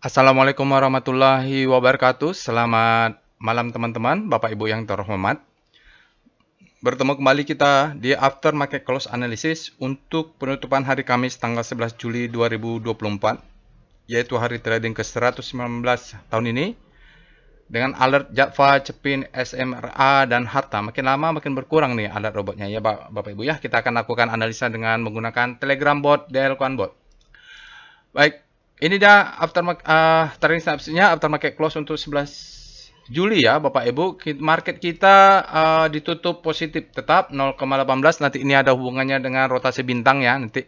Assalamualaikum warahmatullahi wabarakatuh. Selamat malam teman-teman, Bapak Ibu yang terhormat. Bertemu kembali kita di After Market Close Analysis untuk penutupan hari Kamis tanggal 11 Juli 2024, yaitu hari trading ke-119 tahun ini. Dengan alert Java, Cepin, SMRA, dan Harta. Makin lama makin berkurang nih alert robotnya ya Bapak Ibu ya. Kita akan lakukan analisa dengan menggunakan Telegram bot, Delquan bot. Baik, ini dia trading snapshotnya after market close untuk 11 Juli ya Bapak Ibu. Market kita ditutup positif tetap 0,18. Nanti ini ada hubungannya dengan rotasi bintang ya nanti.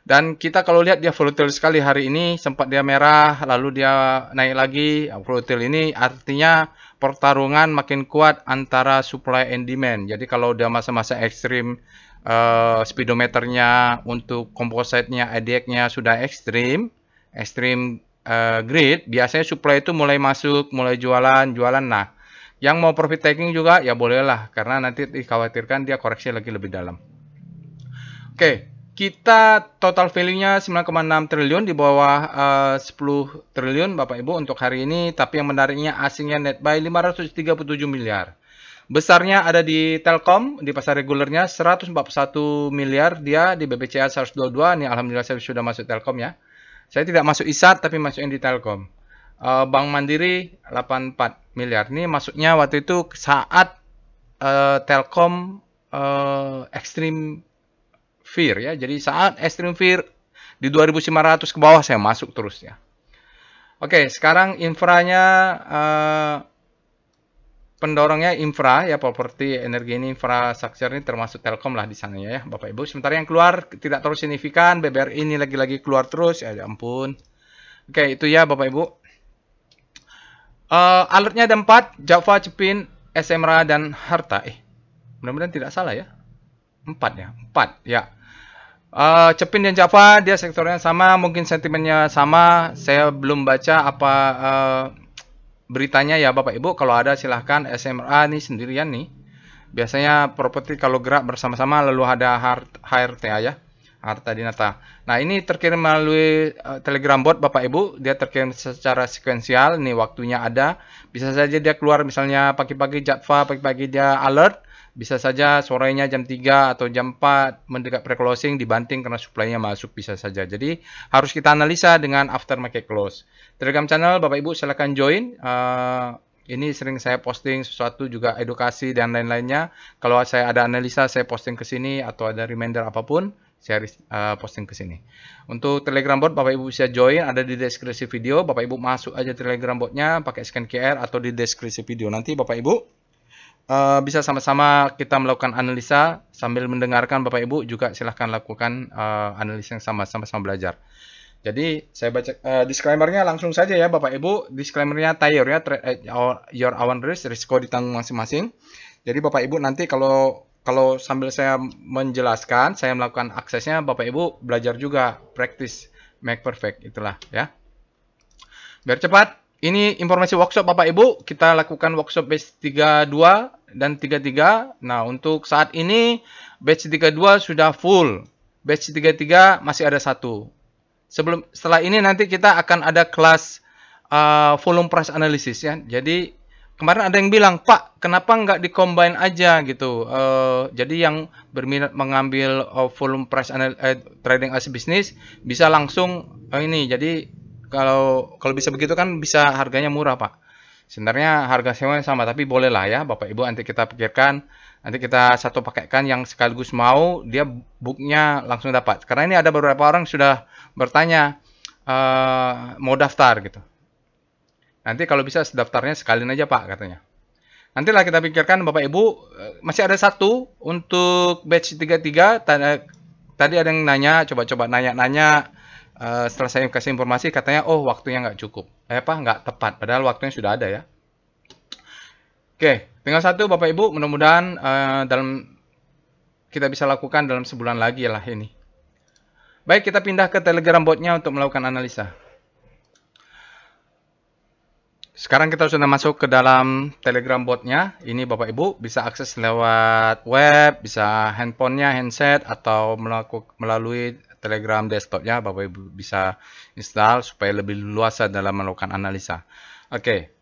Dan kita kalau lihat dia volatile sekali hari ini, sempat dia merah lalu dia naik lagi. Volatile ini artinya pertarungan makin kuat antara supply and demand. Jadi kalau dia masa-masa ekstrim, speedometernya untuk kompositnya, ADX-nya sudah ekstrim grid, biasanya supply itu mulai masuk, mulai jualan. Nah, yang mau profit taking juga ya bolehlah, karena nanti dikhawatirkan dia koreksi lagi lebih dalam. Oke, kita total value-nya 9,6 triliun di bawah 10 triliun Bapak Ibu untuk hari ini, tapi yang menariknya asingnya net buy 537 miliar. Besarnya ada di Telkom, di pasar regulernya 141 miliar, dia di BBCA 122. Nih alhamdulillah saya sudah masuk Telkom ya. Saya tidak masuk ISAT tapi masukin di Telkom. Bank Mandiri 84 miliar. Ini masuknya waktu itu saat Telkom extreme fear ya. Jadi saat extreme fear di 2.500 ke bawah saya masuk terus ya. Oke, sekarang infranya pendorongnya infra ya, properti, energi ini, infrastruktur ini termasuk Telkom lah di sana ya Bapak Ibu. Sementara yang keluar tidak terlalu signifikan, BBRI ini lagi-lagi keluar terus ya ampun. Oke, itu ya Bapak Ibu. Alertnya ada 4, Java, Cepin, SMRA, dan Harta. Mudah-mudahan tidak salah ya. 4 ya, 4 ya. Cepin dan Java dia sektornya sama, mungkin sentimennya sama. Saya belum baca apa beritanya ya Bapak Ibu. Kalau ada silahkan. SMRA nih sendirian nih. Biasanya properti kalau gerak bersama-sama lalu ada HRTA ya. Harta Dinata. Nah, ini terkirim melalui Telegram bot Bapak Ibu. Dia terkirim secara sekuensial. Nih waktunya ada. Bisa saja dia keluar misalnya pagi-pagi Java, pagi-pagi dia alert. Bisa saja sorenya jam 3 atau jam 4 mendekat pre-closing dibanting karena supply-nya masuk, bisa saja. Jadi harus kita analisa dengan after market close. Telegram channel Bapak Ibu silakan join. Ini sering saya posting sesuatu juga edukasi dan lain-lainnya. Kalau saya ada analisa saya posting ke sini atau ada reminder apapun saya posting ke sini. Untuk Telegram bot Bapak Ibu bisa join, ada di deskripsi video. Bapak Ibu masuk aja Telegram botnya pakai scan QR atau di deskripsi video. Nanti Bapak Ibu bisa sama-sama kita melakukan analisa sambil mendengarkan. Bapak Ibu juga silahkan lakukan analisa yang sama-sama belajar. Jadi saya baca disclaimer-nya langsung saja ya Bapak Ibu. Disclaimer-nya tayar ya, your own risk, risiko ditanggung masing-masing. Jadi Bapak Ibu nanti kalau sambil saya menjelaskan, saya melakukan aksesnya, Bapak Ibu belajar juga, practice make perfect, itulah ya. Biar cepat, ini informasi workshop Bapak Ibu, kita lakukan workshop batch 32 dan 33. Nah, untuk saat ini batch 32 sudah full. Batch 33 masih ada satu. Setelah ini nanti kita akan ada kelas volume price analysis ya. Jadi kemarin ada yang bilang, Pak, kenapa nggak di-combine aja gitu. Jadi yang berminat mengambil volume price trading as business bisa langsung ini. Jadi kalau bisa begitu kan bisa harganya murah, Pak. Sebenarnya harga sewanya sama, tapi bolehlah ya Bapak Ibu, nanti kita pikirkan. Nanti kita satu pakaikan yang sekaligus mau, dia booknya langsung dapat. Karena ini ada beberapa orang sudah bertanya, mau daftar gitu. Nanti kalau bisa daftarnya sekalian aja Pak katanya. Nantilah kita pikirkan Bapak Ibu. Masih ada satu untuk batch 33. Tadi ada yang nanya, coba-coba nanya-nanya. Setelah saya kasih informasi katanya, oh waktunya nggak cukup. Nggak tepat. Padahal waktunya sudah ada ya. Oke, tinggal satu Bapak Ibu. Mudah-mudahan kita bisa lakukan dalam sebulan lagi lah ini. Baik, kita pindah ke Telegram botnya untuk melakukan analisa. Sekarang kita sudah masuk ke dalam Telegram botnya. Ini Bapak Ibu bisa akses lewat web, bisa handphonenya, handset, atau melalui Telegram desktopnya, Bapak Ibu bisa install supaya lebih luasa dalam melakukan analisa. Oke.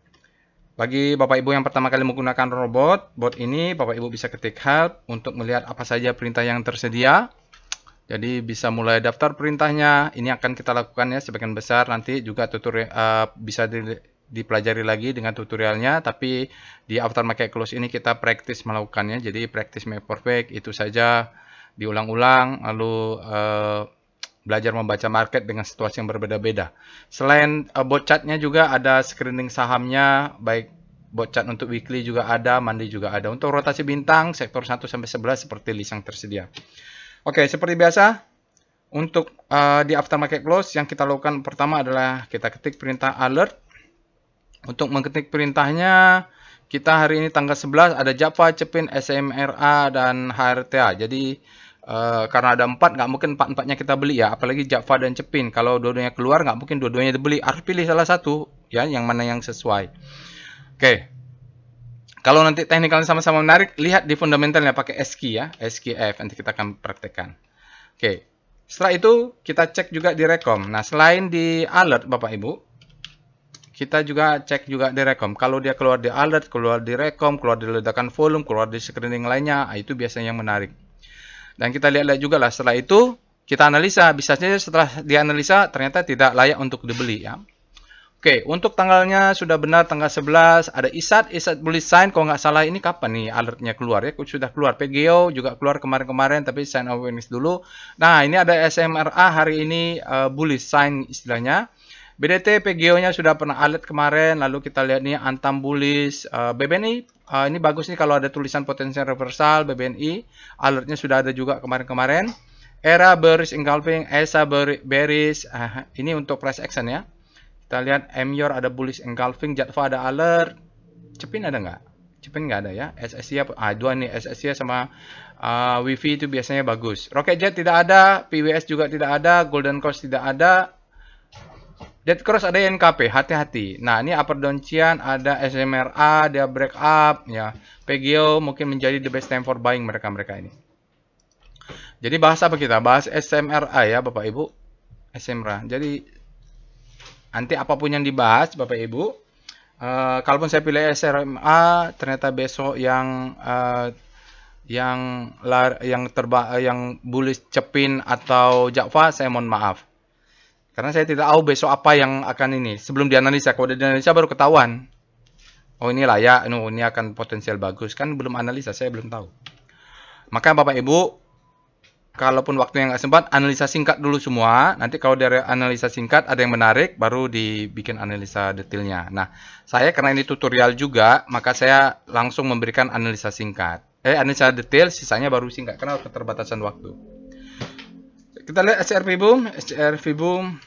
Bagi Bapak Ibu yang pertama kali menggunakan bot ini, Bapak Ibu bisa ketik help untuk melihat apa saja perintah yang tersedia. Jadi bisa mulai daftar perintahnya. Ini akan kita lakukan ya sebagian besar, nanti juga tutorial bisa dipelajari lagi dengan tutorialnya. Tapi di aftermarket close ini kita praktis melakukannya. Jadi practice make perfect, itu saja diulang-ulang, lalu belajar membaca market dengan situasi yang berbeda-beda. Selain bot chartnya juga ada screening sahamnya, baik bot chart untuk weekly juga ada, monthly juga ada. Untuk rotasi bintang sektor 1 sampai 11 seperti list yang tersedia. Oke, seperti biasa, untuk di aftermarket close yang kita lakukan pertama adalah kita ketik perintah alert. Untuk mengetik perintahnya, kita hari ini tanggal 11 ada Java, Cepin, SMRA, dan HRTA. Jadi, karena ada 4, nggak mungkin 4-4-nya kita beli ya. Apalagi Java dan Cepin. Kalau dua-duanya keluar, nggak mungkin dua-duanya dibeli. Harus pilih salah satu, ya, yang mana yang sesuai. Oke. Kalau nanti teknikalnya sama-sama menarik, lihat di fundamentalnya pakai SQ ya, SQF, nanti kita akan praktekkan. Oke, setelah itu kita cek juga di Rekom. Nah, selain di alert Bapak Ibu, kita juga cek juga di Rekom. Kalau dia keluar di alert, keluar di Rekom, keluar di ledakan volume, keluar di screening lainnya, itu biasanya yang menarik. Dan kita lihat-lihat juga lah, setelah itu kita analisa, bisa saja setelah dianalisa ternyata tidak layak untuk dibeli ya. Oke, untuk tanggalnya sudah benar tanggal 11, ada ISAT bullish sign, kalau nggak salah ini kapan nih alertnya keluar ya, sudah keluar. PGO juga keluar kemarin-kemarin, tapi sign awareness dulu. Nah, ini ada SMRA hari ini bullish sign istilahnya. BDT PGO-nya sudah pernah alert kemarin, lalu kita lihat nih Antam bullish, BBNI, ini bagus nih kalau ada tulisan potensial reversal, BBNI, alertnya sudah ada juga kemarin-kemarin. ERA bearish engulfing, ESA bearish, ini untuk price action ya. Kita lihat MYOR ada bullish engulfing, Jatva ada alert, Cepin ada nggak? Cepin nggak ada ya. SSI dua nih, SSI sama Wifi itu biasanya bagus. Rocket Jet tidak ada, PWS juga tidak ada, Golden Cross tidak ada, Dead Cross ada NKP, hati-hati. Nah, ini upper downtrend ada SMRA, dia break up ya. PGO mungkin menjadi the best time for buying mereka-mereka ini. Jadi bahas apa kita? Bahas SMRA ya Bapak Ibu. SMRA. Jadi nanti apapun yang dibahas Bapak Ibu, kalaupun saya pilih SMRA, ternyata besok yang bullish Cepin atau Java, saya mohon maaf. Karena saya tidak tahu besok apa yang akan ini. Sebelum dianalisa, kalau dianalisa baru ketahuan. Oh ini layak, ini akan potensial bagus. Kan belum analisa, saya belum tahu. Maka Bapak Ibu, kalaupun waktu yang nggak sempat, analisa singkat dulu semua. Nanti kalau dari analisa singkat ada yang menarik, baru dibikin analisa detailnya. Nah, saya karena ini tutorial juga, maka saya langsung memberikan analisa singkat. Analisa detail, sisanya baru singkat, karena keterbatasan waktu. Kita lihat SCRV Boom.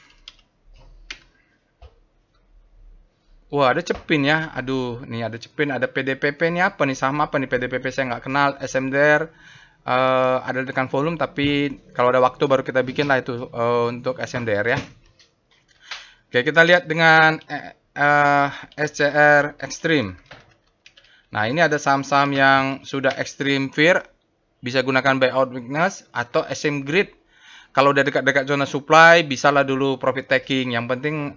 Wah, ada Cepin ya. Aduh, nih ada Cepin, ada PDPP. Ini apa nih? Saham apa nih PDPP? Saya nggak kenal. SMDR. Ada tekan volume, tapi kalau ada waktu baru kita bikin lah itu untuk SMDR ya. Oke, kita lihat dengan SCR Extreme. Nah, ini ada saham-saham yang sudah Extreme Fear, bisa gunakan buyout weakness atau SM Grid. Kalau udah dekat-dekat zona supply, bisalah dulu profit taking. Yang penting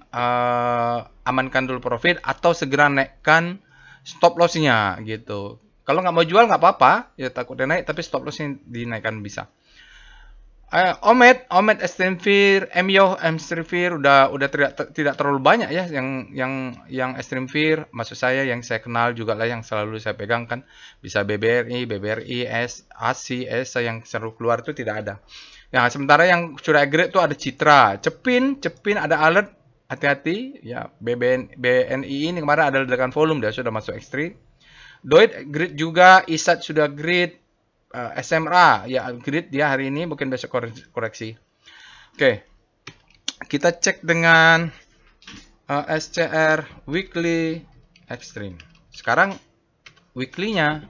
amankan dulu profit atau segera naikkan stop loss-nya gitu. Kalau nggak mau jual nggak apa-apa, ya takutnya naik, tapi stop loss-nya dinaikkan bisa. Omed Extreme Fear, MYO Extreme Fear udah tidak terlalu banyak ya yang Extreme Fear. Maksud saya yang saya kenal juga lah yang selalu saya pegang kan, bisa BBRI, ASI, ESA yang selalu keluar itu tidak ada. Nah, sementara yang sudah agregat itu ada Citra, Cepin ada alert, hati-hati ya. BNI ini kemarin ada ledakan volume, dia sudah masuk ekstrim. Doit grid juga, ISAT sudah grid, SMRA ya grid dia hari ini, mungkin besok koreksi. Oke, kita cek dengan SCR weekly extreme. Sekarang weekly-nya,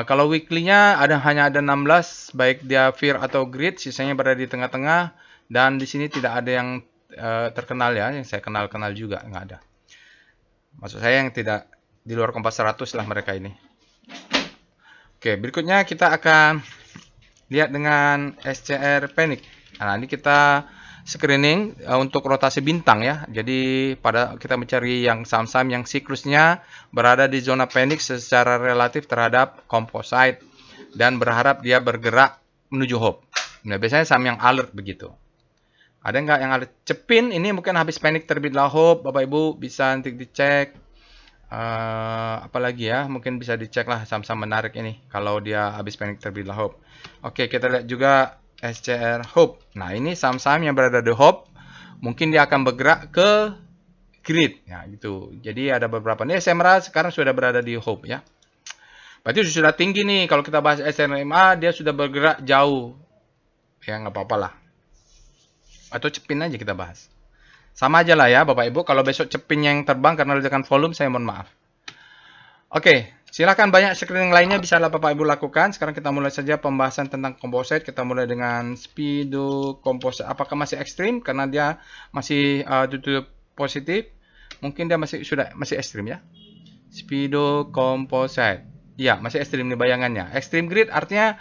kalau weekly-nya hanya ada 16, baik dia fear atau grid, sisanya berada di tengah-tengah, dan di sini tidak ada yang terkenal ya, yang saya kenal juga nggak ada. Maksud saya yang tidak di luar Kompas 100 lah mereka ini. Oke, berikutnya kita akan lihat dengan SCR Panic. Nah, ini kita screening untuk rotasi bintang ya. Jadi pada kita mencari yang saham-saham yang siklusnya berada di zona panic secara relatif terhadap composite dan berharap dia bergerak menuju hope. Nah, biasanya saham yang alert begitu. Ada nggak yang alert? Cepin ini mungkin habis panic terbitlah hope. Bapak Ibu bisa nanti dicek. Apalagi ya, mungkin bisa dicek lah saham-saham menarik ini kalau dia habis panic terbitlah hope. Oke, kita lihat juga SCR Hope. Nah, ini saham-saham yang berada di Hope, mungkin dia akan bergerak ke grid, ya gitu. Jadi ada beberapa. Ini SMRA sekarang sudah berada di Hope ya. Berarti sudah tinggi nih. Kalau kita bahas SMRA, dia sudah bergerak jauh. Ya nggak apa-apa lah. Atau cepin aja kita bahas. Sama aja lah ya Bapak Ibu. Kalau besok cepin yang terbang karena ledakan volume, saya mohon maaf. Oke, silakan banyak screening lainnya bisa Bapak Ibu lakukan. Sekarang kita mulai saja pembahasan tentang composite. Kita mulai dengan Speedo Composite. Apakah masih ekstrim? Karena dia masih tutup positif. Mungkin dia masih ekstrim ya. Speedo Composite. Iya, masih ekstrim nih bayangannya. Extreme grid artinya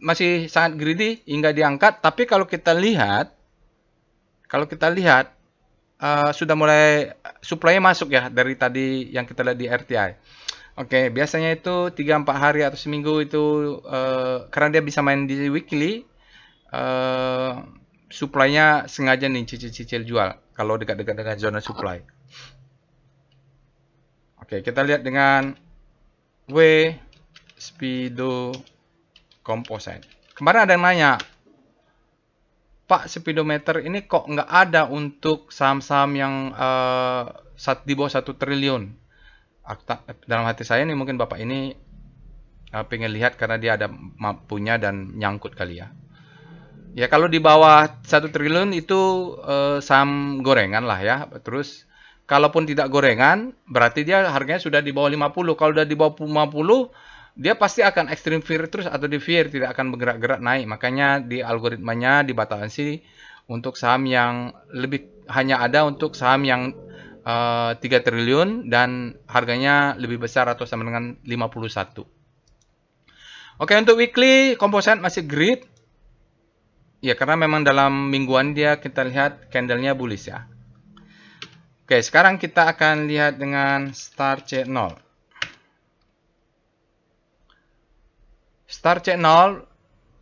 masih sangat greedy hingga diangkat. Tapi kalau kita lihat sudah mulai supply masuk ya dari tadi yang kita lihat di RTI. Oke, biasanya itu 3-4 hari atau seminggu itu karena dia bisa main di weekly, supply-nya sengaja nih cicil-cicil jual kalau dekat-dekat dengan zona supply. Oke, kita lihat dengan W Speedo Composite. Kemarin ada yang nanya, Pak, speedometer ini kok nggak ada untuk saham-saham yang di bawah 1 triliun. Dalam hati saya nih mungkin Bapak ini pengen lihat karena dia ada punya dan nyangkut kali ya. Ya kalau di bawah 1 triliun itu saham gorengan lah ya. Terus kalaupun tidak gorengan berarti dia harganya sudah di bawah 50. Kalau udah di bawah 50 dia pasti akan extreme fear terus atau di fear tidak akan bergerak-gerak naik. Makanya di algoritmanya dibatasi untuk saham yang hanya ada untuk saham yang 3 triliun dan harganya lebih besar atau sama dengan 51. Oke, untuk weekly composite masih grid. Ya, karena memang dalam mingguan dia kita lihat candlenya bullish ya. Oke, sekarang kita akan lihat dengan Star C0. Star C0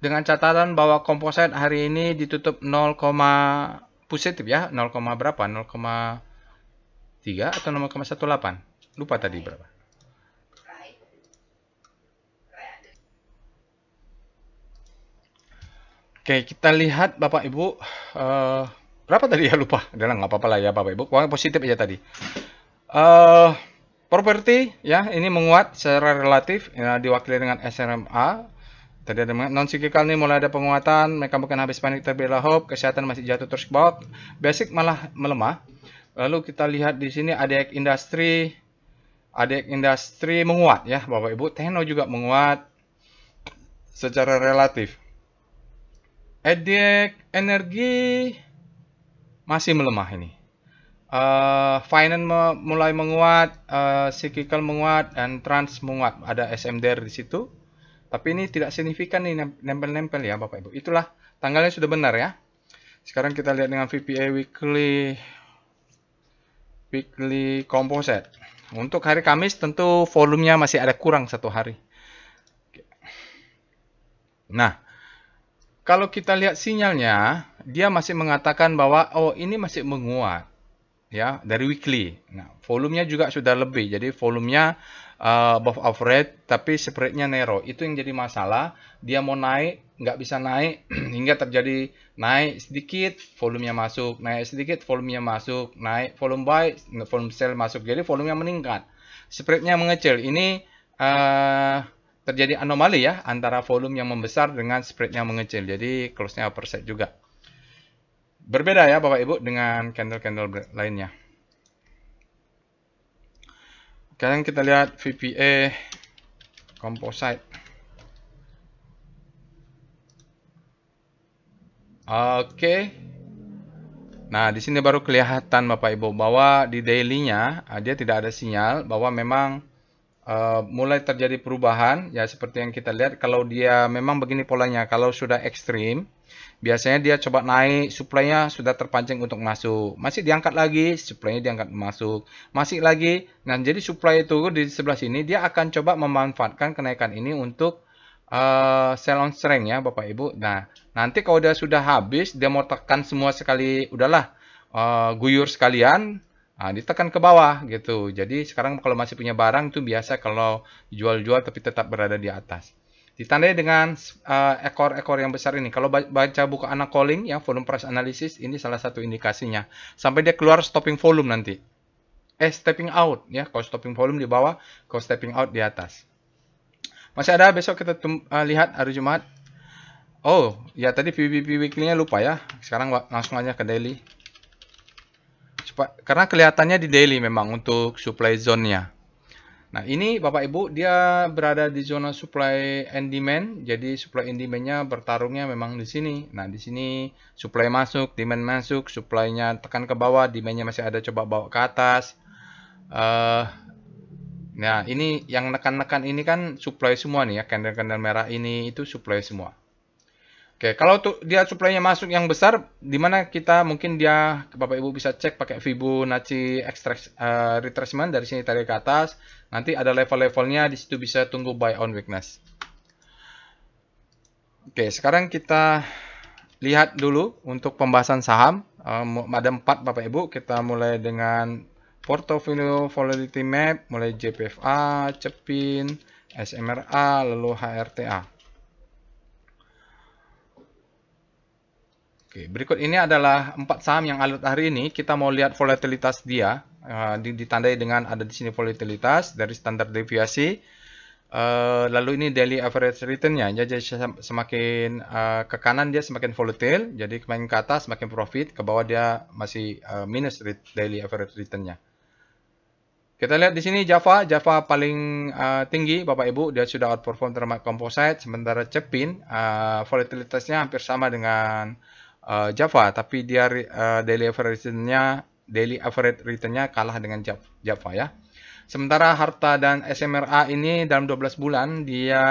dengan catatan bahwa composite hari ini ditutup 0, positif ya, 0, berapa? 0,3 atau 0,18. Lupa tadi berapa. Oke, kita lihat Bapak Ibu. Berapa tadi ya lupa. Udah nggak apa-apa lah ya Bapak Ibu. Pokoknya positif aja tadi. Properti ya ini menguat secara relatif ya, diwakili dengan SMRA. Tadi ada non cyclical nih mulai ada penguatan, mereka bukan habis panik terbelah hope, kesehatan masih jatuh terus ke bawah, basic malah melemah. Lalu kita lihat di sini ADX industri menguat ya Bapak Ibu, Tenno juga menguat secara relatif. ADX energi masih melemah ini. Finance mulai menguat, cyclical menguat, dan trans menguat. Ada SMDR di situ. Tapi ini tidak signifikan nih nempel-nempel ya Bapak Ibu. Itulah tanggalnya sudah benar ya. Sekarang kita lihat dengan VPA weekly composite. Untuk hari Kamis tentu volumenya masih ada kurang 1 hari. Nah, kalau kita lihat sinyalnya, dia masih mengatakan bahwa oh ini masih menguat ya dari weekly. Nah, volumenya juga sudah lebih. Jadi volumenya above average tapi spreadnya narrow. Itu yang jadi masalah. Dia mau naik nggak bisa naik hingga terjadi naik sedikit volumenya masuk, naik sedikit volumenya masuk, naik volume buy, volume sell masuk. Jadi volumenya meningkat. Spreadnya mengecil. Ini terjadi anomali ya antara volume yang membesar dengan spreadnya mengecil. Jadi close-nya upside juga. Berbeda ya Bapak Ibu dengan candle-candle lainnya. Sekarang kita lihat VPA composite. Oke. Nah, di sini baru kelihatan Bapak Ibu bahwa di daily-nya dia tidak ada sinyal bahwa memang mulai terjadi perubahan ya seperti yang kita lihat. Kalau dia memang begini polanya, kalau sudah ekstrim biasanya dia coba naik, suplainya sudah terpancing untuk masuk, masih diangkat lagi, suplainya diangkat masuk, masih lagi. Nah, jadi supply itu di sebelah sini dia akan coba memanfaatkan kenaikan ini untuk sell on strength ya Bapak Ibu. Nah, nanti kalau dia sudah habis, dia mau tekan semua sekali, udahlah guyur sekalian. Nah, ditekan ke bawah gitu. Jadi sekarang kalau masih punya barang itu biasa kalau jual-jual tapi tetap berada di atas. Ditandai dengan ekor-ekor yang besar ini. Kalau baca buku anak calling ya volume price analysis ini salah satu indikasinya. Sampai dia keluar stopping volume nanti. Stepping out ya. Kalau stopping volume di bawah, kalau stepping out di atas. Masih ada besok kita lihat hari Jumat. Oh, ya tadi PVP weekly-nya lupa ya. Sekarang langsung aja ke daily. Karena kelihatannya di daily memang untuk supply zone-nya. Nah, ini Bapak Ibu, dia berada di zona supply and demand. Jadi supply and demand-nya bertarungnya memang di sini. Nah, di sini supply masuk, demand masuk, supply-nya tekan ke bawah, demand-nya masih ada coba bawa ke atas. Nah, ini yang nekan-nekan ini kan supply semua nih ya, candle-candle merah ini itu supply semua. Oke, kalau dia supply-nya masuk yang besar, di mana kita mungkin dia Bapak Ibu bisa cek pakai Fibonacci retracement dari sini tarik ke atas. Nanti ada level-levelnya di situ bisa tunggu buy on weakness. Oke, sekarang kita lihat dulu untuk pembahasan saham. Ada 4 Bapak Ibu. Kita mulai dengan portfolio volatility map, mulai JPFA, CEPIN, SMRA, lalu HRTA. Oke, berikut ini adalah 4 saham yang alert hari ini. Kita mau lihat volatilitas dia. Ditandai dengan ada di sini volatilitas dari standar deviasi. Lalu ini daily average return-nya. Jadi semakin ke kanan dia semakin volatile. Jadi semakin ke atas semakin profit. Ke bawah dia masih minus daily average return-nya. Kita lihat di sini Java paling tinggi Bapak Ibu, dia sudah outperform terhadap composite. Sementara CEPIN volatilitasnya hampir sama dengan Java, tapi dia daily average return-nya kalah dengan Java ya. Sementara Harta dan SMRA ini dalam 12 bulan dia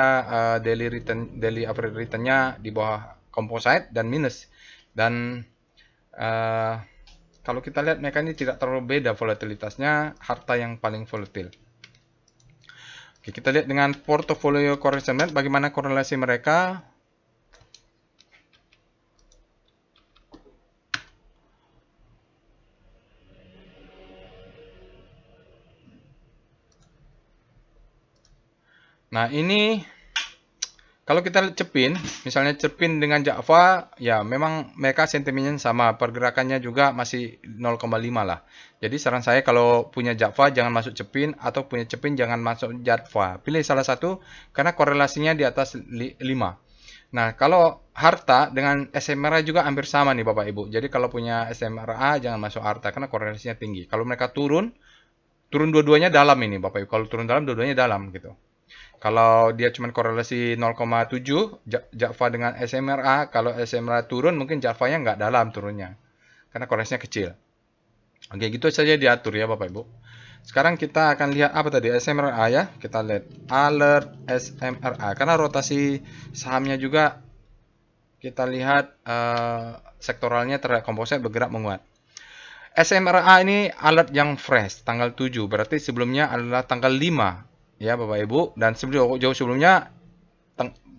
daily average return-nya di bawah composite dan minus. Dan kalau kita lihat mereka ini tidak terlalu beda volatilitasnya, Harta yang paling volatil. Oke, kita lihat dengan portfolio correlation map bagaimana korelasi mereka. Nah, ini kalau kita lihat CEPIN, misalnya CEPIN dengan Java, ya memang mereka sentimennya sama, pergerakannya juga masih 0,5 lah. Jadi saran saya kalau punya Java jangan masuk CEPIN, atau punya CEPIN jangan masuk Java. Pilih salah satu karena korelasinya di atas 5. Nah, kalau Harta dengan SMRA juga hampir sama nih Bapak Ibu. Jadi kalau punya SMRA jangan masuk Harta karena korelasinya tinggi. Kalau mereka turun dua-duanya dalam ini Bapak Ibu. Kalau turun dalam, dua-duanya dalam gitu. Kalau dia cuma korelasi 0,7 Java dengan SMRA, kalau SMRA turun mungkin Java-nya nggak dalam turunnya. Karena korelasinya kecil. Oke, gitu saja diatur ya Bapak Ibu. Sekarang kita akan lihat apa tadi SMRA ya. Kita lihat alert SMRA. Karena rotasi sahamnya juga kita lihat sektoralnya terhadap komposit bergerak menguat. SMRA ini alert yang fresh tanggal 7. Berarti sebelumnya adalah tanggal 5. Ya Bapak Ibu, dan jauh sebelumnya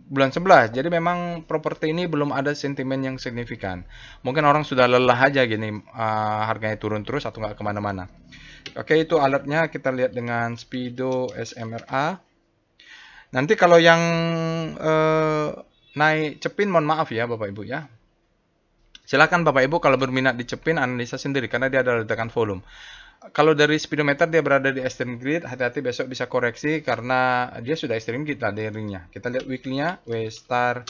bulan 11. Jadi memang properti ini belum ada sentimen yang signifikan. Mungkin orang sudah lelah aja gini harganya turun terus atau nggak kemana-mana. Oke, itu alertnya kita lihat dengan Speedo SMRA. Nanti kalau yang naik CEPIN mohon maaf ya Bapak Ibu ya. Silakan Bapak Ibu kalau berminat di CEPIN analisa sendiri karena dia ada ledakan volume. Kalau dari speedometer dia berada di extreme grid, hati-hati besok bisa koreksi karena dia sudah extreme grid lah daringnya. Kita lihat weekly-nya, W star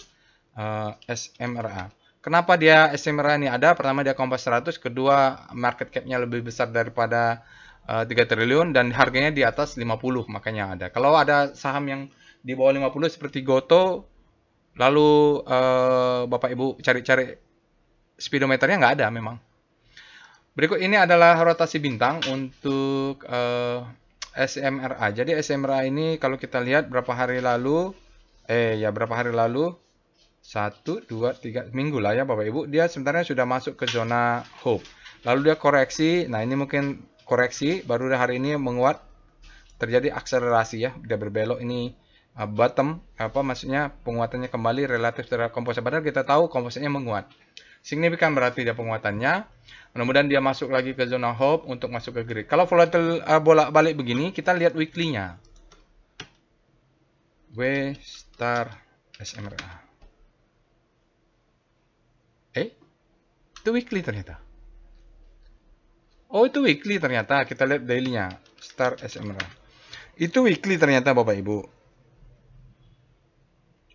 SMRA. Kenapa dia SMRA ini ada? Pertama dia kompas 100, kedua market cap-nya lebih besar daripada 3 triliun dan harganya di atas 50, makanya ada. Kalau ada saham yang di bawah 50 seperti Goto, lalu Bapak Ibu cari-cari speedometernya nggak ada memang. Berikut ini adalah rotasi bintang untuk SMRA. Jadi SMRA ini kalau kita lihat berapa hari lalu, berapa hari lalu, 1, 2, 3 minggu lah ya Bapak Ibu, dia sebenarnya sudah masuk ke zona hope. Lalu dia koreksi, nah ini mungkin koreksi, baru hari ini menguat, terjadi akselerasi ya, dia berbelok ini bottom, maksudnya penguatannya kembali relatif terhadap komposit. Padahal kita tahu kompositnya menguat. Signifikan berarti dia penguatannya. Mudah-mudahan dia masuk lagi ke zona hope untuk masuk ke grid. Kalau volatile bolak-balik begini, kita lihat weekly-nya. W star SMRA. Itu weekly ternyata. Oh, itu weekly ternyata. Kita lihat daily-nya. Star SMRA. Itu weekly ternyata Bapak Ibu.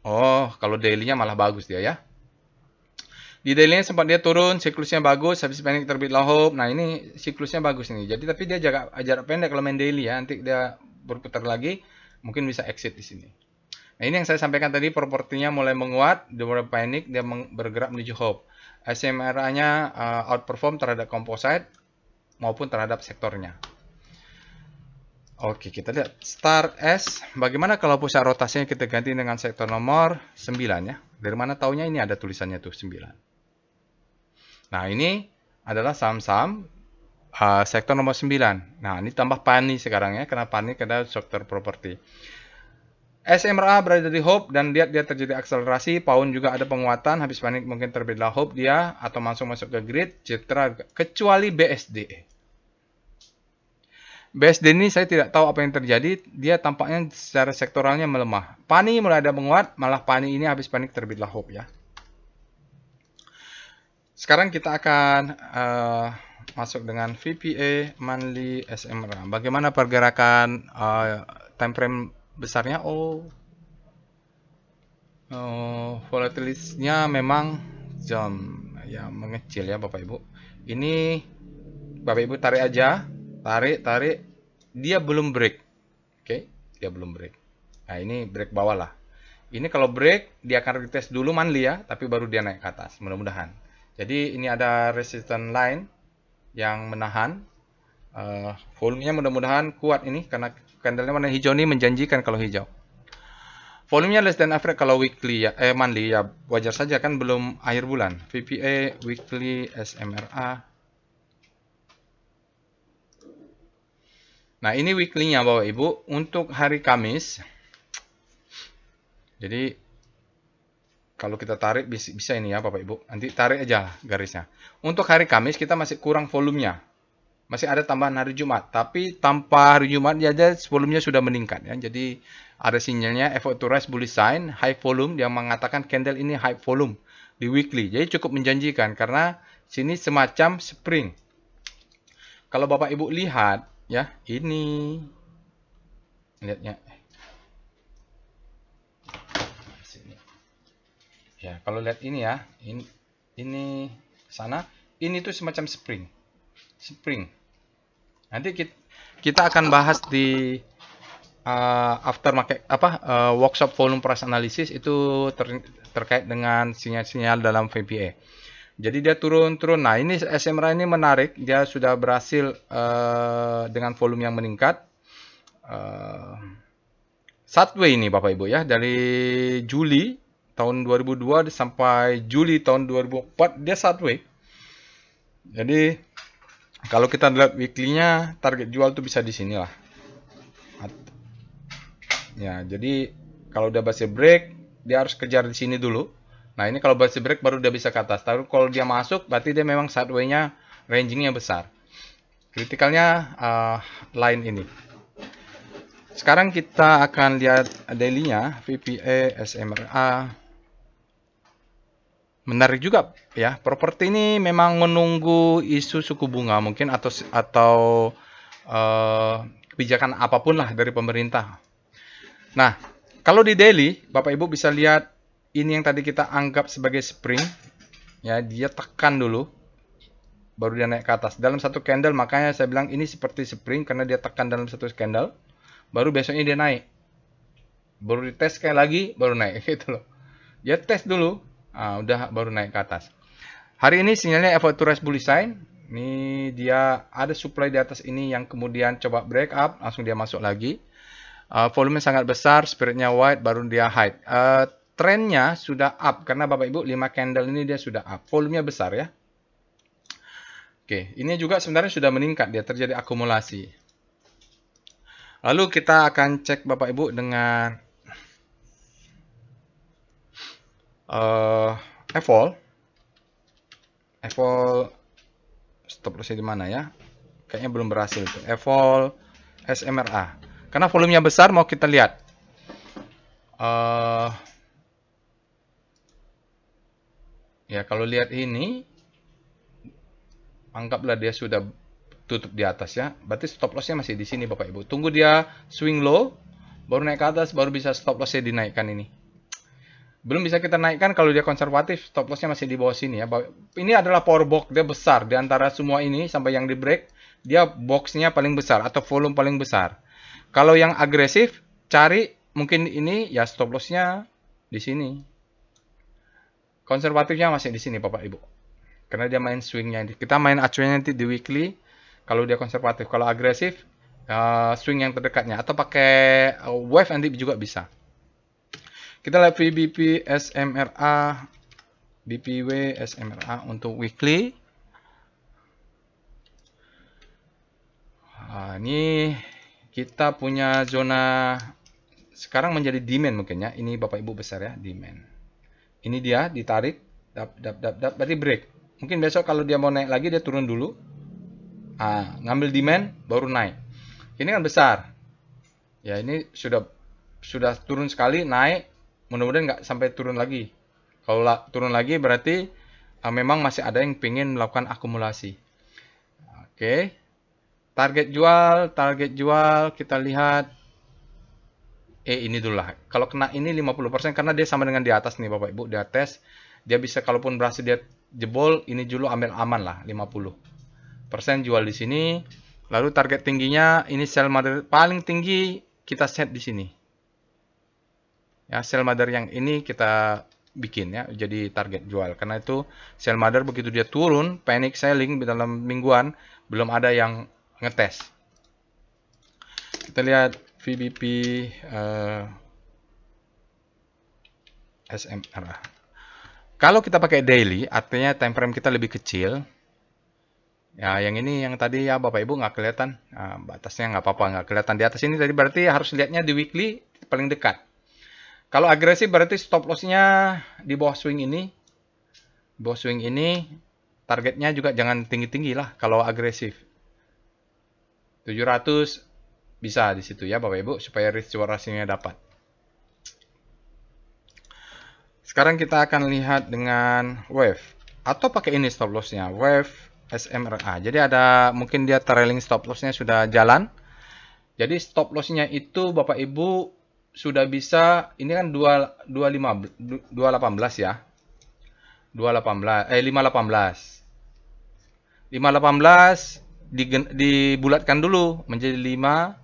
Oh, kalau daily-nya malah bagus dia ya. Di daily-nya sempat dia turun, siklusnya bagus, habis pendek terbit hope. Nah, ini siklusnya bagus nih. Jadi tapi dia jaga jarak pendek kalau main daily ya. Nanti dia berputar lagi, mungkin bisa exit di sini. Nah, ini yang saya sampaikan tadi, propertinya mulai menguat, dia mulai panik, dia bergerak menuju hope. SMRA-nya outperform terhadap composite maupun terhadap sektornya. Oke, kita lihat Star S. Bagaimana kalau pusat rotasinya kita ganti dengan sektor nomor 9 ya? Dari mana taunya ini ada tulisannya tuh 9. Nah, ini adalah saham-saham sektor nomor 9. Nah, ini tambah PANI sekarang ya. Karena PANI adalah sektor properti. SMRA berada di hope dan lihat dia terjadi akselerasi. Pound juga ada penguatan. Habis panik mungkin terbitlah hope dia. Atau masuk ke grid. Citra kecuali BSD. BSD ini saya tidak tahu apa yang terjadi. Dia tampaknya secara sektoralnya melemah. PANI mulai ada menguat. Malah PANI ini habis panik terbitlah hope ya. Sekarang kita akan masuk dengan VPA monthly SMRA. Bagaimana pergerakan time frame besarnya? Volatilitasnya memang ya mengecil ya Bapak Ibu. Ini Bapak Ibu tarik aja, tarik, dia belum break. Oke, dia belum break. Nah, ini break bawah lah. Ini kalau break dia akan retest dulu monthly ya, tapi baru dia naik ke atas, mudah-mudahan. Jadi ini ada resistance line yang menahan. Volumenya mudah-mudahan kuat ini karena candlenya warna hijau ini menjanjikan kalau hijau. Volumenya less than average kalau weekly ya, monthly ya wajar saja kan belum akhir bulan. VPA weekly SMRA. Nah, ini weekly-nya Bapak Ibu untuk hari Kamis. Jadi kalau kita tarik bisa ini ya Bapak Ibu. Nanti tarik aja garisnya. Untuk hari Kamis kita masih kurang volumenya. Masih ada tambahan hari Jumat. Tapi tanpa hari Jumat aja volumenya sudah meningkat ya. Jadi ada sinyalnya effort to rise bullish sign, high volume yang mengatakan candle ini high volume di weekly. Jadi cukup menjanjikan karena sini semacam spring. Kalau Bapak Ibu lihat ya, ini lihatnya. Ya, kalau lihat ini ya, ini sana, ini tuh semacam spring. Nanti kita akan bahas di aftermarket workshop volume price analysis itu terkait dengan sinyal-sinyal dalam VPA. Jadi dia turun. Nah, ini SMRA ini menarik, dia sudah berhasil dengan volume yang meningkat. Sideways ini Bapak Ibu ya, dari Juli tahun 2002 sampai Juli tahun 2004 dia sideways. Jadi kalau kita lihat weekly-nya, target jual tuh bisa di sini lah. Ya, jadi kalau udah berhasil break, dia harus kejar di sini dulu. Nah, ini kalau berhasil break baru dia bisa ke atas. Tapi kalau dia masuk, berarti dia memang sideways-nya ranging-nya besar. Kritikalnya line ini. Sekarang kita akan lihat daily-nya, VPA, SMRA. Menarik juga ya, properti ini memang menunggu isu suku bunga mungkin atau kebijakan apapun lah dari pemerintah. Nah, kalau di daily, Bapak Ibu bisa lihat ini yang tadi kita anggap sebagai spring, ya dia tekan dulu, baru dia naik ke atas. Dalam satu candle, makanya saya bilang ini seperti spring karena dia tekan dalam satu candle, baru besoknya dia naik. Baru dites sekali lagi, baru naik gitu loh. Dia tes dulu. Udah baru naik ke atas. Hari ini sinyalnya effort to rise bullish sign. Ini dia ada supply di atas ini yang kemudian coba break up, langsung dia masuk lagi. Volume sangat besar, spiritnya white, baru dia high. Trennya sudah up, karena Bapak Ibu 5 candle ini dia sudah up. Volumenya besar ya. Oke, ini juga sebenarnya sudah meningkat, dia terjadi akumulasi. Lalu kita akan cek Bapak Ibu dengan evol stop lossnya di mana ya? Kayaknya belum berhasil itu. Evol SMRA. Karena volumenya besar, mau kita lihat. Ya, kalau lihat ini, anggaplah dia sudah tutup di atas ya. Berarti stop lossnya masih di sini Bapak Ibu. Tunggu dia swing low, baru naik ke atas, baru bisa stop lossnya dinaikkan ini. Belum bisa kita naikkan kalau dia konservatif, stop lossnya masih di bawah sini ya. Ini adalah power box, dia besar. Di antara semua ini sampai yang di break, dia boxnya paling besar atau volume paling besar. Kalau yang agresif, cari mungkin ini ya stop lossnya di sini. Konservatifnya masih di sini Bapak Ibu. Karena dia main swingnya. Kita main acuannya nanti di weekly. Kalau dia konservatif, kalau agresif, swing yang terdekatnya. Atau pakai wave nanti juga bisa. Kita lihat VBP SMRA, BPW SMRA untuk weekly. Ini kita punya zona sekarang menjadi demand mungkin ya. Ini Bapak Ibu besar ya, demand. Ini dia ditarik, berarti break. Mungkin besok kalau dia mau naik lagi dia turun dulu. Ngambil demand baru naik. Ini kan besar. Ya, ini sudah turun sekali, naik. Mudah-mudahan nggak sampai turun lagi. Kalau turun lagi berarti memang masih ada yang ingin melakukan akumulasi. Oke. Target jual kita lihat. Ini dulu lah. Kalau kena ini 50% karena dia sama dengan di atas nih Bapak Ibu. Dia tes. Dia bisa kalaupun berhasil dia jebol, ini dulu ambil aman lah 50%. Jual di sini. Lalu target tingginya ini sell mother paling tinggi kita set di sini. Ya, sell mother yang ini kita bikin ya jadi target jual. Karena itu sell mother begitu dia turun, panic selling di dalam mingguan belum ada yang ngetes. Kita lihat VBP SMRA. Kalau kita pakai daily, artinya time frame kita lebih kecil. Ya, yang ini yang tadi ya Bapak Ibu nggak kelihatan. Batasnya nggak apa-apa, nggak kelihatan di atas ini. Tadi berarti harus lihatnya di weekly paling dekat. Kalau agresif berarti stop loss-nya di bawah swing ini. Di bawah swing ini targetnya juga jangan tinggi-tinggi lah kalau agresif. 700 bisa di situ ya Bapak Ibu supaya risk reward ratio-nya dapat. Sekarang kita akan lihat dengan wave atau pakai ini stop loss-nya, wave SMRA. Jadi ada mungkin dia trailing stop loss-nya sudah jalan. Jadi stop loss-nya itu Bapak Ibu sudah bisa, ini kan 218 ya. 518 dibulatkan dulu menjadi 515.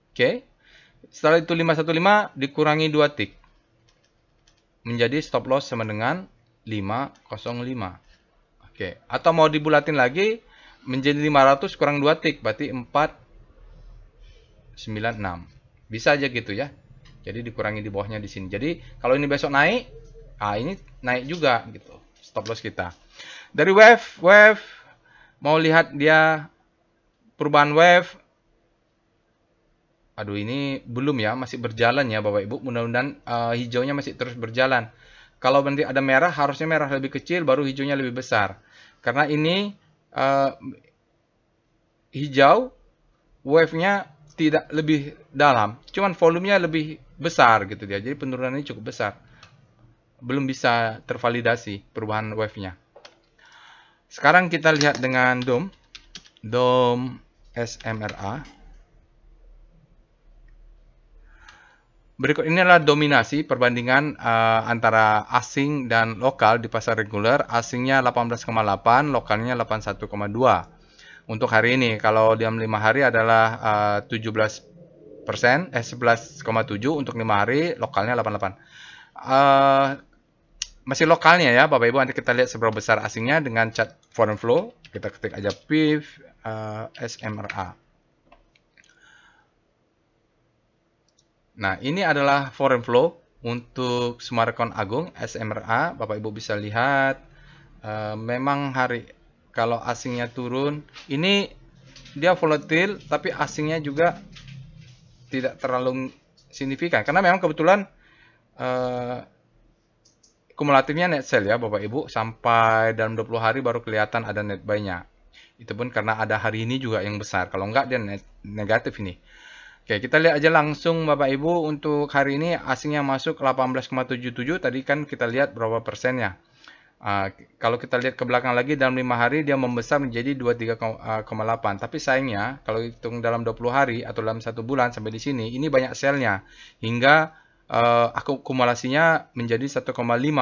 Oke. Setelah itu 515 dikurangi 2 tick. Menjadi stop loss sama dengan 505. Oke, atau mau dibulatin lagi menjadi 500 kurang 2 tick berarti 496. Bisa aja gitu ya. Jadi dikurangi di bawahnya di sini. Jadi kalau ini besok naik, ini naik juga gitu. Stop loss kita. Dari wave mau lihat dia perubahan wave. Aduh, ini belum ya, masih berjalan ya Bapak Ibu. Mudah-mudahan hijaunya masih terus berjalan. Kalau nanti ada merah, harusnya merah lebih kecil, baru hijaunya lebih besar. Karena ini hijau, wave-nya tidak lebih dalam, cuman volumenya lebih besar gitu dia. Jadi penurunannya cukup besar. Belum bisa tervalidasi perubahan wave-nya. Sekarang kita lihat dengan DOM SMRA. Berikut ini adalah dominasi perbandingan antara asing dan lokal di pasar reguler. Asingnya 18,8, lokalnya 81,2. Untuk hari ini, kalau diam 5 hari adalah 11,7 untuk 5 hari, lokalnya 88. masih lokalnya ya Bapak Ibu. Nanti kita lihat seberapa besar asingnya dengan chart foreign flow. Kita ketik aja PIV SMRA. Nah, ini adalah foreign flow untuk Summarecon Agung SMRA. Bapak Ibu bisa lihat memang kalau asingnya turun, ini dia volatil tapi asingnya juga tidak terlalu signifikan karena memang kebetulan kumulatifnya net sell ya Bapak Ibu, sampai dalam 20 hari baru kelihatan ada net buy-nya. Itu pun karena ada hari ini juga yang besar. Kalau enggak dia negatif ini. Oke, kita lihat aja langsung Bapak Ibu untuk hari ini asingnya masuk 18,77. Tadi kan kita lihat berapa persennya. Kalau kita lihat ke belakang lagi dalam 5 hari dia membesar menjadi 23,8. Tapi sayangnya kalau hitung dalam 20 hari atau dalam 1 bulan sampai di sini ini banyak sell-nya hingga akumulasinya menjadi 1,5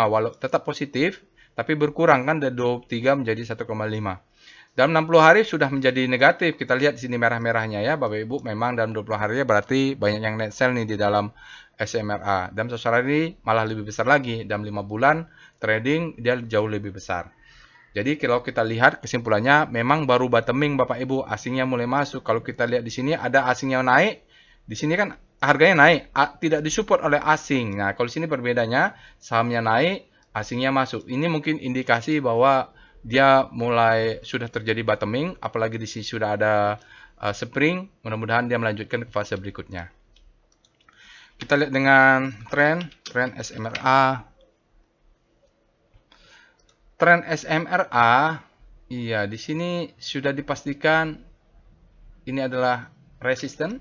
walau tetap positif tapi berkurang kan dari 23 menjadi 1,5. Dalam 60 hari sudah menjadi negatif. Kita lihat di sini merah-merahnya ya Bapak Ibu, memang dalam 20 hari berarti banyak yang net sell nih di dalam SMRA. Dalam 100 hari malah lebih besar lagi. Dalam 5 bulan trading dia jauh lebih besar. Jadi kalau kita lihat kesimpulannya memang baru bottoming Bapak Ibu, asingnya mulai masuk. Kalau kita lihat di sini ada asingnya naik, di sini kan harganya naik, tidak disupport oleh asing. Nah, kalau di sini perbedaannya sahamnya naik, asingnya masuk. Ini mungkin indikasi bahwa dia mulai sudah terjadi bottoming, apalagi di sini sudah ada spring. Mudah-mudahan dia melanjutkan ke fase berikutnya. Kita lihat dengan tren SMRA. Tren SMRA, iya di sini sudah dipastikan ini adalah resisten.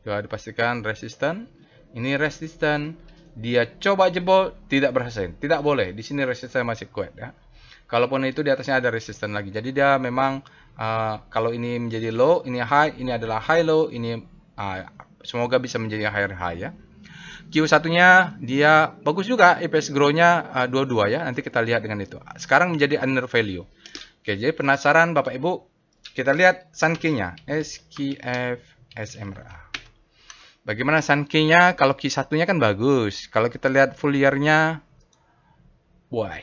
Sudah dipastikan resisten. Ini resisten. Dia coba jebol, tidak berhasil. Tidak boleh. Di sini resisten masih kuat ya. Kalaupun itu di atasnya ada resisten lagi. Jadi dia memang kalau ini menjadi low, ini high, ini adalah high low, ini semoga bisa menjadi higher high ya. Q1-nya dia bagus juga, EPS grow-nya 22 ya. Nanti kita lihat dengan itu. Sekarang menjadi under value. Oke, jadi penasaran Bapak Ibu, kita lihat Sankey-nya, SKF SMRA. Bagaimana Sankey-nya? Kalau Q1-nya kan bagus. Kalau kita lihat full year-nya, wah,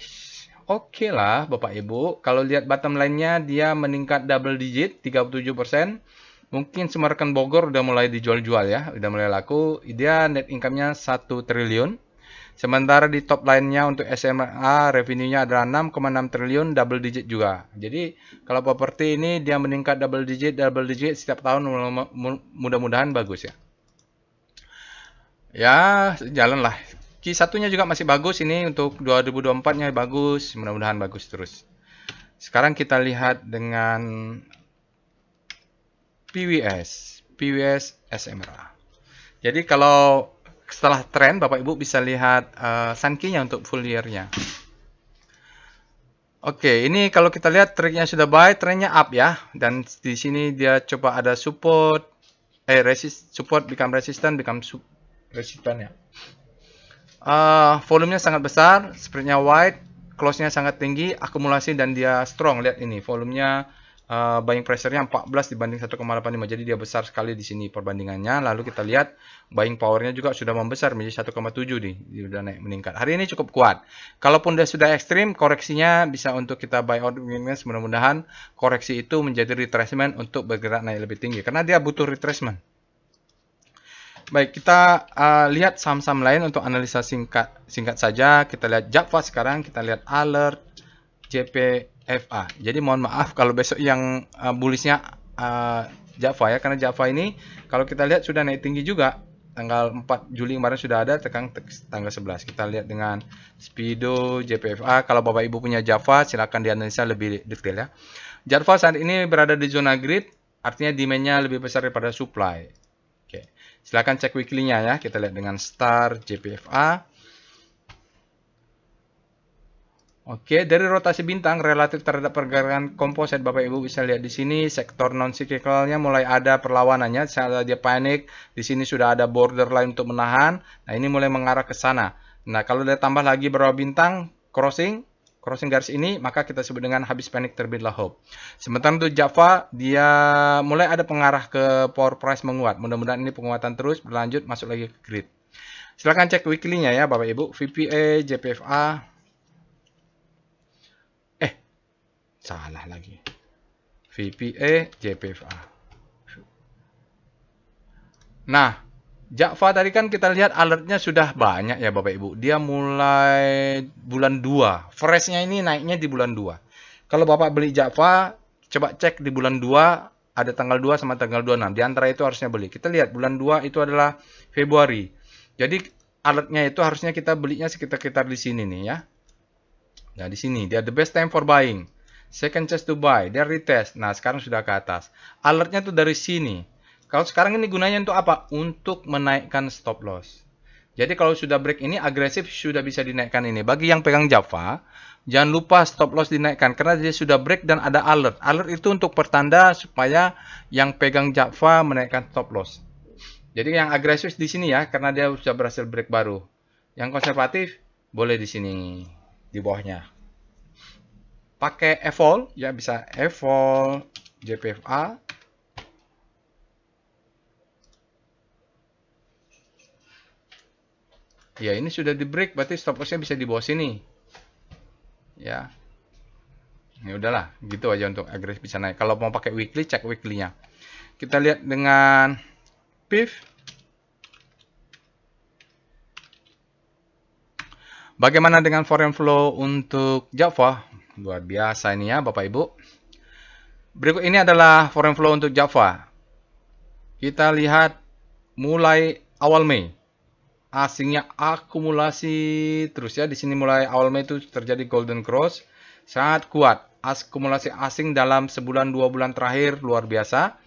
oke lah Bapak Ibu. Kalau lihat bottom line-nya dia meningkat double digit 37%. Mungkin Summarecon Bogor udah mulai dijual-jual ya, udah mulai laku. Dia net income-nya 1 triliun. Sementara di top line-nya untuk SMRA revenue-nya adalah 6,6 triliun, double digit juga. Jadi kalau properti ini dia meningkat double digit setiap tahun, mudah-mudahan bagus ya. Ya, jalan lah. Q1-nya juga masih bagus ini untuk 2024-nya bagus, mudah-mudahan bagus terus. Sekarang kita lihat dengan PWS SMRA. Jadi kalau setelah tren Bapak Ibu bisa lihat Sankey-nya untuk full year-nya. Oke, ini kalau kita lihat trendnya sudah buy, trendnya up ya. Dan di sini dia coba ada support, support become resistant, resistant ya. Volumenya sangat besar, spreadnya wide, close-nya sangat tinggi, akumulasi dan dia strong. Lihat ini, volumenya buying pressure-nya 14 dibanding 1,85. Jadi dia besar sekali di sini perbandingannya. Lalu kita lihat buying power-nya juga sudah membesar menjadi 1,7 nih. Dia sudah naik meningkat. Hari ini cukup kuat. Kalaupun dia sudah ekstrim, koreksinya bisa untuk kita buy out weakness. Mudah-mudahan koreksi itu menjadi retracement untuk bergerak naik lebih tinggi. Karena dia butuh retracement. Baik, kita lihat saham-saham lain untuk analisa singkat saja. Kita lihat Java sekarang, kita lihat Alert, JPFA. Jadi mohon maaf kalau besok yang bullishnya Java ya, karena Java ini kalau kita lihat sudah naik tinggi juga. Tanggal 4 Juli kemarin sudah ada, tekan tanggal 11. Kita lihat dengan Speedo, JPFA. Kalau Bapak Ibu punya Java, silakan dianalisa lebih detail ya. Java saat ini berada di zona grid, artinya demand-nya lebih besar daripada supply. Oke. Silakan cek weekly-nya ya. Kita lihat dengan Star, JPFA. Oke, dari rotasi bintang relatif terhadap pergerakan komposit, Bapak Ibu bisa lihat di sini sektor non cyclicalnya mulai ada perlawanannya. Saat dia panik, di sini sudah ada borderline untuk menahan. Nah, ini mulai mengarah ke sana. Nah, kalau dia tambah lagi berapa bintang crossing garis ini, maka kita sebut dengan habis panik terbitlah hope. Sementara untuk Java, dia mulai ada pengarah ke power price menguat. Mudah-mudahan ini penguatan terus berlanjut masuk lagi ke grid. Silahkan cek weekly-nya ya Bapak Ibu. VPA, JPFA. Salah lagi. VPA, JPFA. Nah, Java tadi kan kita lihat alertnya sudah banyak ya Bapak Ibu. Dia mulai bulan 2. Freshnya ini naiknya di bulan 2. Kalau Bapak beli Java, coba cek di bulan 2, ada tanggal 2 sama tanggal 26. Di antara itu harusnya beli. Kita lihat bulan 2 itu adalah Februari. Jadi alertnya itu harusnya kita belinya sekitar di sini nih ya. Nah, di sini dia the best time for buying. Second chance to buy, dia retest. Nah, sekarang sudah ke atas. Alertnya tuh dari sini. Kalau sekarang ini gunanya untuk apa? Untuk menaikkan stop loss. Jadi kalau sudah break ini agresif sudah bisa dinaikkan ini. Bagi yang pegang Java, jangan lupa stop loss dinaikkan karena dia sudah break dan ada alert. Alert itu untuk pertanda supaya yang pegang Java menaikkan stop loss. Jadi yang agresif di sini ya karena dia sudah berhasil break baru. Yang konservatif boleh di sini di bawahnya. Pakai evol ya bisa evol JPFA. Ya ini sudah di break berarti stop lossnya bisa di bawah sini. Ya. Ya udahlah, gitu aja untuk agresif bisa naik. Kalau mau pakai weekly cek weekly-nya. Kita lihat dengan PIF. Bagaimana dengan foreign flow untuk Java? Luar biasa ini ya Bapak Ibu. Berikut ini adalah foreign flow untuk Java. Kita lihat mulai awal Mei. Asingnya akumulasi terus ya. Di sini mulai awal Mei itu terjadi golden cross. Sangat kuat. Akumulasi asing dalam sebulan 2 bulan terakhir luar biasa.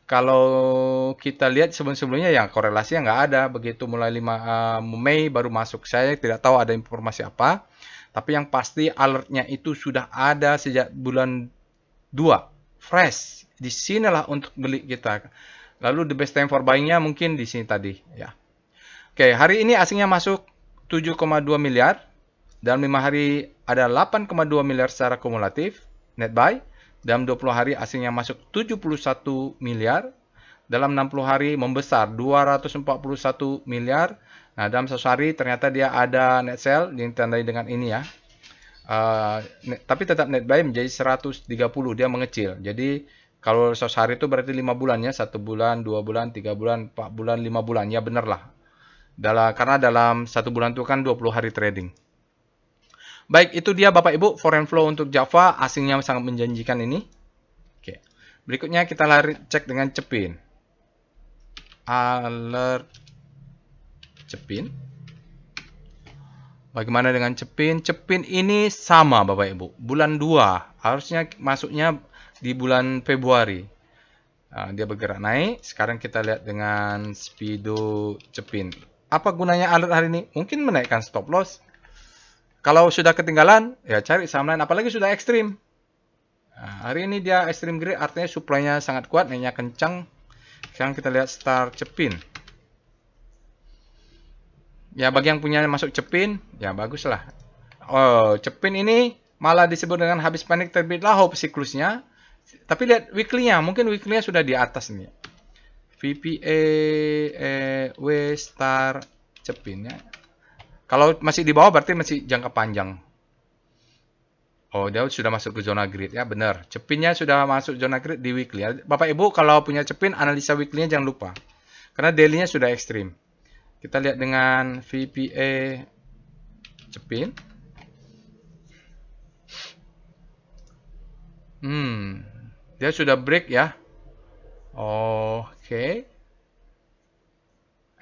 Kalau kita lihat sebelum-sebelumnya ya korelasinya nggak ada. Begitu mulai 5 Mei baru masuk. Saya tidak tahu ada informasi apa. Tapi yang pasti alertnya itu sudah ada sejak bulan 2. Fresh. Di sinilah untuk beli kita. Lalu the best time for buying-nya mungkin di sini tadi ya. Oke, hari ini asingnya masuk 7,2 miliar. Dalam 5 hari ada 8,2 miliar secara kumulatif net buy. Dalam 20 hari asingnya masuk 71 miliar. Dalam 60 hari membesar 241 miliar. Nah, dalam 1 hari ternyata dia ada net sell yang ditandai dengan ini ya. Tapi tetap net buy menjadi 130, dia mengecil. Jadi kalau 1 hari itu berarti 5 bulan ya. 1 bulan, 2 bulan, 3 bulan, 4 bulan, 5 bulan. Ya bener lah. Karena dalam 1 bulan itu kan 20 hari trading. Baik, itu dia Bapak Ibu foreign flow untuk Java, asingnya sangat menjanjikan ini. Oke. Berikutnya kita cek dengan Cepin. Alert Cepin. Bagaimana dengan Cepin? Cepin ini sama Bapak Ibu, bulan 2, harusnya masuknya di bulan Februari. Dia bergerak naik. Sekarang kita lihat dengan Speedo Cepin. Apa gunanya alert hari ini? Mungkin menaikkan stop loss. Kalau sudah ketinggalan, ya cari saham lain. Apalagi sudah ekstrim. Hari ini dia ekstrim grade, artinya supply-nya sangat kuat, naiknya kencang. Sekarang kita lihat Star Cepin. Ya bagi yang punya masuk Cepin, ya baguslah. Oh, Cepin ini malah disebut dengan habis panik terbitlah hope siklusnya. Tapi lihat weekly-nya, mungkin weekly-nya sudah di atas nih. VPA W Star Cepin ya. Kalau masih di bawah berarti masih jangka panjang. Oh, dia sudah masuk ke zona grid ya, benar. Cepinnya sudah masuk zona grid di weekly. Bapak Ibu kalau punya Cepin analisa weekly-nya jangan lupa. Karena daily-nya sudah ekstrim. Kita lihat dengan VPA Cepin. Dia sudah break ya. Oke.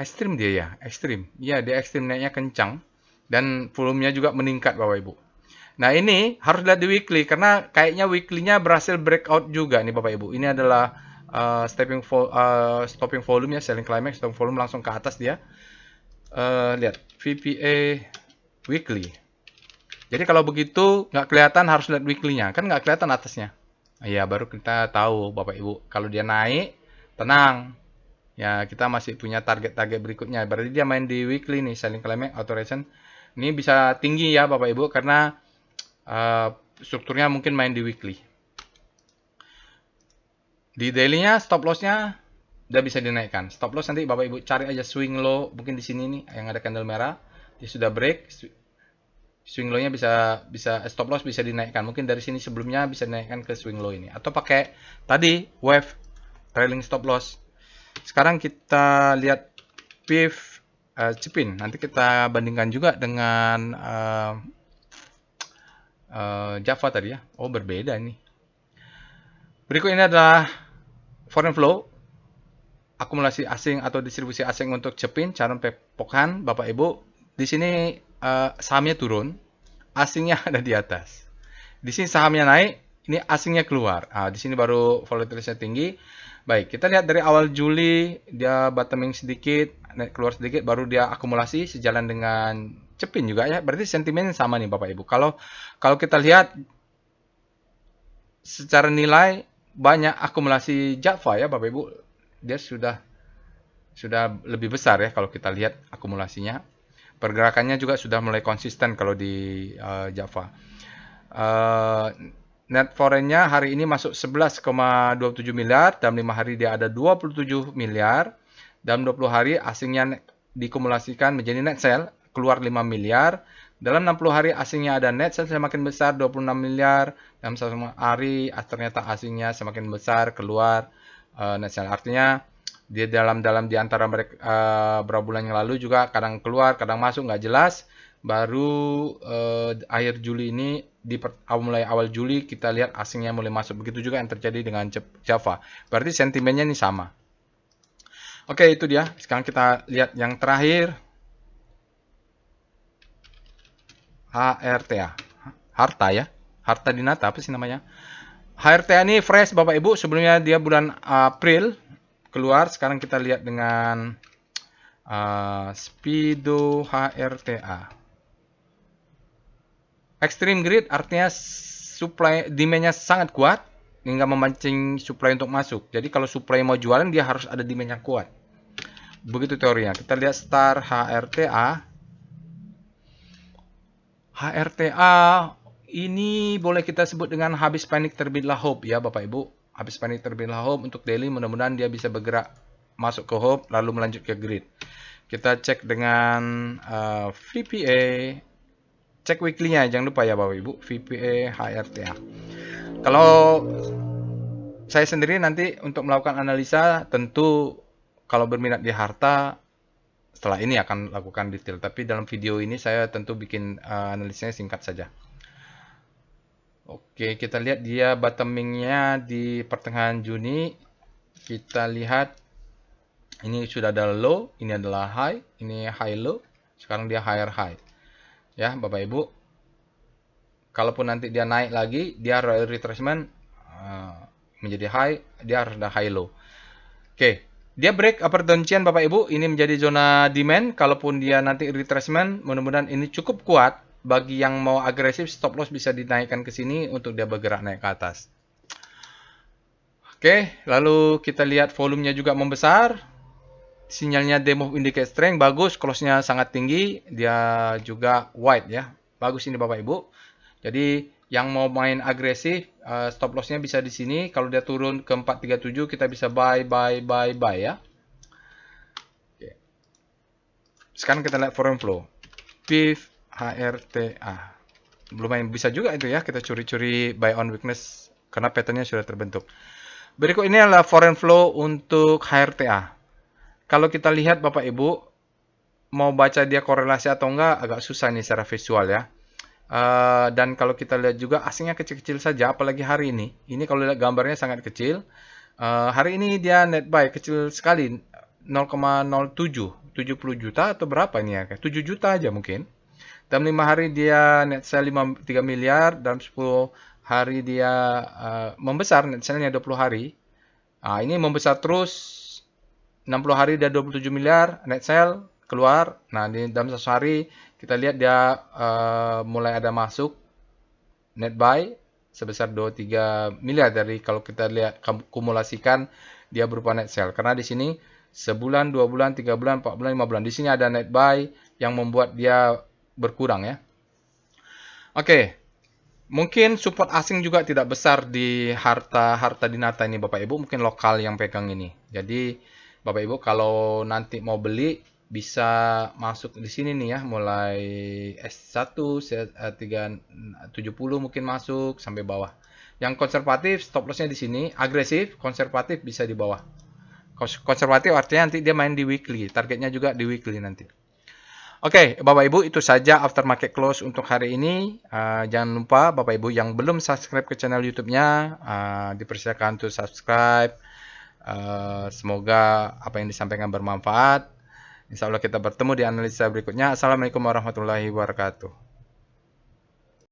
Ekstrim dia ya, ekstrim. Ya, dia ekstrim naiknya kencang. Dan volumenya juga meningkat Bapak Ibu. Nah ini harus lihat di weekly. Karena kayaknya weekly-nya berhasil breakout juga nih Bapak Ibu. Ini adalah stopping volume ya, selling climax, stopping volume langsung ke atas dia. Lihat, VPA weekly. Jadi kalau begitu nggak kelihatan harus lihat weekly-nya. Kan nggak kelihatan atasnya. Iya, baru kita tahu Bapak Ibu. Kalau dia naik, tenang. Ya, kita masih punya target-target berikutnya. Berarti dia main di weekly nih, selling climax, authorization. Ini bisa tinggi ya Bapak Ibu, karena strukturnya mungkin main di weekly. Di daily-nya, stop loss-nya dia bisa dinaikkan. Stop loss nanti Bapak Ibu cari aja swing low, mungkin di sini nih yang ada candle merah, dia sudah break. Swing low-nya bisa stop loss bisa dinaikkan. Mungkin dari sini sebelumnya bisa dinaikkan ke swing low ini, atau pakai tadi wave trailing stop loss. Sekarang kita lihat PIF Cepin. Nanti kita bandingkan juga dengan Java tadi ya. Oh, berbeda nih. Berikut ini adalah foreign flow, akumulasi asing atau distribusi asing untuk Cepin, Charon Pepokan, Bapak Ibu. Di sini sahamnya turun, asingnya ada di atas. Di sini sahamnya naik, ini asingnya keluar. Di sini baru volatilitasnya tinggi. Baik, kita lihat dari awal Juli dia bottoming sedikit, naik keluar sedikit, baru dia akumulasi sejalan dengan Cepin juga ya. Berarti sentimennya sama nih Bapak Ibu. Kalau kita lihat secara nilai banyak akumulasi Java ya Bapak Ibu. Dia sudah lebih besar ya kalau kita lihat akumulasinya. Pergerakannya juga sudah mulai konsisten kalau di Java. Net foreign-nya hari ini masuk 11,27 miliar. Dalam 5 hari dia ada 27 miliar. Dalam 20 hari asingnya dikumulasikan menjadi net sell, keluar 5 miliar. Dalam 60 hari asingnya ada net sell semakin besar, 26 miliar. Dalam 1 hari ternyata asingnya semakin besar, keluar net sell. Artinya dia di antara mereka beberapa bulan yang lalu juga kadang keluar, kadang masuk, nggak jelas. Baru akhir Juli ini, mulai awal Juli kita lihat asingnya mulai masuk. Begitu juga yang terjadi dengan Java. Berarti sentimennya ini sama. Oke, itu dia. Sekarang kita lihat yang terakhir. HRTA. Harta ya. Harta Dinata, apa sih namanya? HRTA ini fresh Bapak Ibu. Sebelumnya dia bulan April keluar. Sekarang kita lihat dengan Speedo HRTA. Extreme greed artinya demand-nya sangat kuat hingga memancing supply untuk masuk. Jadi kalau supply mau jualan dia harus ada demand yang kuat. Begitu teorinya. Kita lihat Star HRTA. HRTA ini boleh kita sebut dengan habis panik terbitlah hope ya Bapak Ibu. Habis panik terbitlah hope untuk daily, mudah-mudahan dia bisa bergerak masuk ke hope lalu melanjut ke grid. Kita cek dengan VPA, cek weekly-nya jangan lupa ya Bapak Ibu, VPA HRTA. Kalau saya sendiri nanti untuk melakukan analisa, tentu kalau berminat di harta setelah ini akan lakukan detail, tapi dalam video ini saya tentu bikin analisanya singkat saja. Oke, kita lihat dia bottoming-nya di pertengahan Juni. Kita lihat ini sudah ada low, ini adalah high, ini high low, sekarang dia higher high. Ya, Bapak Ibu. Kalaupun nanti dia naik lagi, dia retracement menjadi high, dia harus ada high low. Oke, dia break upper downtrend Bapak Ibu, ini menjadi zona demand. Kalaupun dia nanti retracement, mudah-mudahan ini cukup kuat. Bagi yang mau agresif, stop loss bisa dinaikkan ke sini untuk dia bergerak naik ke atas. Oke, lalu kita lihat volumenya juga membesar. Sinyalnya demo indicate strength bagus, close-nya sangat tinggi, dia juga wide ya. Bagus ini Bapak Ibu. Jadi yang mau main agresif, stop loss-nya bisa di sini. Kalau dia turun ke 437 kita bisa buy ya. Oke. Sekarang kita lihat foreign flow. PIF HRTA. Lumayan bisa juga itu ya, kita curi-curi buy on weakness karena patternnya sudah terbentuk. Berikut ini adalah foreign flow untuk HRTA. Kalau kita lihat Bapak Ibu, mau baca dia korelasi atau enggak agak susah nih secara visual ya. Dan kalau kita lihat juga asingnya kecil-kecil saja, apalagi hari ini. Ini kalau lihat gambarnya sangat kecil. Hari ini dia net buy kecil sekali, 0,07, 70 juta atau berapa ini ya? 7 juta aja mungkin. Dalam 5 hari dia net sell 3 miliar, dalam 10 hari dia membesar, net sell-nya 20 hari. Ini membesar terus, 60 hari dia 27 miliar, net sell, keluar. Nah, dalam 1 hari kita lihat dia mulai ada masuk, net buy, sebesar 23 miliar dari kalau kita lihat kumulasikan dia berupa net sell. Karena di sini sebulan, 2 bulan, 3 bulan, 4 bulan, 5 bulan. Di sini ada net buy yang membuat dia berkurang ya. Oke. Mungkin support asing juga tidak besar di harta Dinata ini Bapak Ibu, mungkin lokal yang pegang ini. Jadi Bapak Ibu kalau nanti mau beli bisa masuk di sini nih ya, mulai S1, 370 mungkin masuk sampai bawah. Yang konservatif stop lossnya di sini, agresif, konservatif bisa di bawah. Konservatif artinya nanti dia main di weekly, targetnya juga di weekly nanti. Oke, Bapak Ibu, itu saja aftermarket close untuk hari ini. Jangan lupa Bapak Ibu yang belum subscribe ke channel YouTube-nya, dipersilakan untuk subscribe. Semoga apa yang disampaikan bermanfaat. Insya Allah kita bertemu di analisa berikutnya. Assalamualaikum warahmatullahi wabarakatuh.